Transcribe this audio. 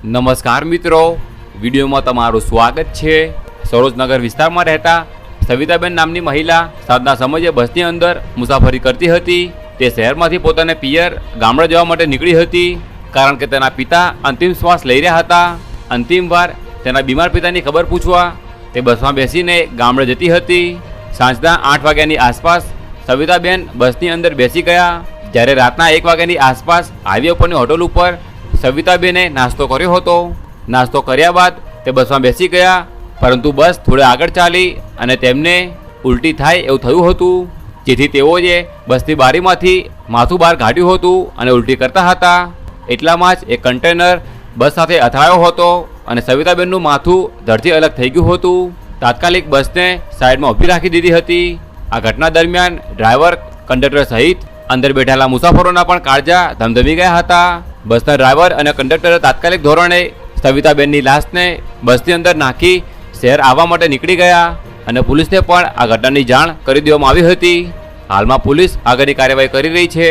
નમસ્કાર મિત્રો, વિડીયોમાં તમારું સ્વાગત છે। સરોજનગર વિસ્તારમાં રહેતા સવિતાબેન નામની મહિલા સાંજના સમયે બસની અંદર મુસાફરી કરતી હતી। તે શહેરમાંથી પોતાને પિયર ગામડે જવા માટે નીકળી હતી, કારણ કે તેના પિતા અંતિમ શ્વાસ લઈ રહ્યા હતા। અંતિમવાર તેના બીમાર પિતાની ખબર પૂછવા તે બસમાં બેસીને ગામડે જતી હતી। સાંજના 8 વાગ્યાની આસપાસ સવિતાબેન બસની અંદર બેસી ગયા। જ્યારે રાતના 1 વાગ્યાની આસપાસ હાઈવે ઉપરની હોટલ ઉપર સવિતાબેને નાસ્તો કર્યો હતો। નાસ્તો કર્યા બાદ તે બસમાં બેસી ગયા, પરંતુ બસ થોડે આગળ ચાલી અને તેમને ઉલટી થાય એવું થયું હતું, જેથી તેઓએ બસની બારીમાંથી માથું બહાર કાઢ્યું હતું અને ઉલટી કરતા હતા। એટલામાં જ એક કન્ટેનર બસ સાથે અથડાયો હતો અને સવિતાબેનનું માથું ધડથી અલગ થઈ ગયું હતું। તાત્કાલિક બસને સાઈડમાં ઊભી રાખી દીધી હતી। આ ઘટના દરમિયાન ડ્રાઈવર, કંડક્ટર સહિત અંદર બેઠેલા મુસાફરોના પણ કાળજા ધમધમી ગયા હતા। બસના ડ્રાઈવર અને કંડક્ટરે તાત્કાલિક ધોરણે સવિતાબેનની લાશને બસની અંદર નાખી શહેર આવવા માટે નીકળી ગયા અને પોલીસને પણ આ ઘટનાની જાણ કરી દેવામાં આવી હતી। હાલમાં પોલીસ આગળની કાર્યવાહી કરી રહી છે।